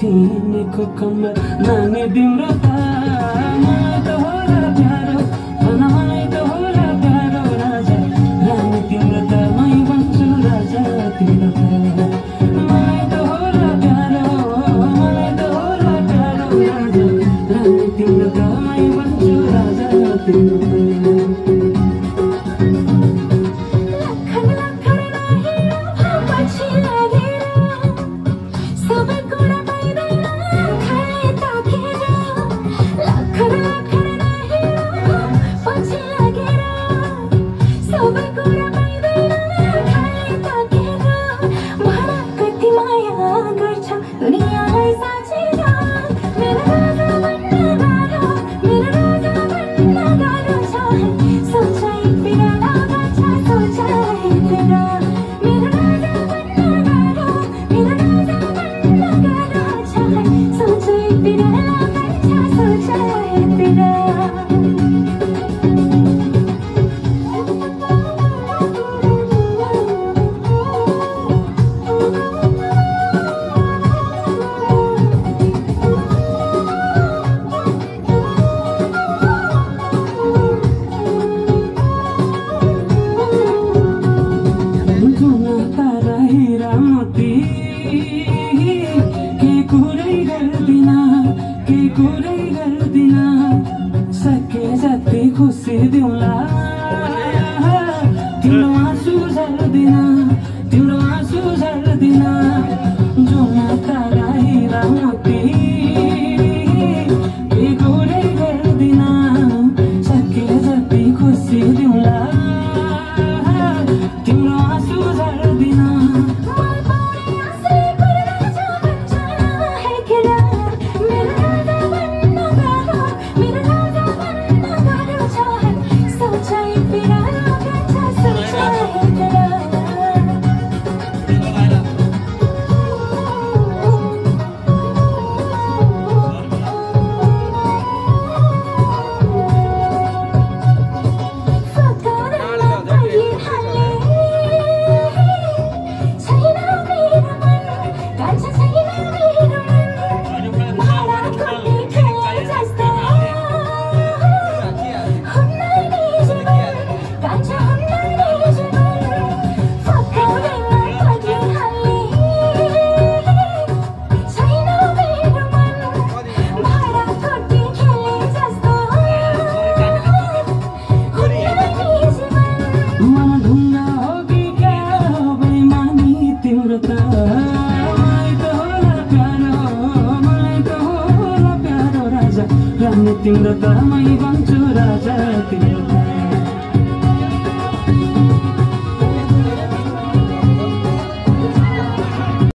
छेनेको कम्मर नानी तिम्रो त मलाई त होला प्यारो भन मलाई त होला प्यारो राजा रानी तिम्रो त मै भन्छु राजा तिम्रो त मलाई त होला प्यारो मलाई त होला प्यारो राजा रानी तिम्रो त मै भन्छु राजा तिम्रो त सके जति खुसी दिउँला तिम्रो आँसु झर्दिन तिम्रो आँसु झर्दिन जुन तारा हिरा मोती के कुरै गर्दिन सके जति खुसी दिउँला तिम्रो आँसु झर्दिन तिम्रो त मै भन्छु राजा तिम्रो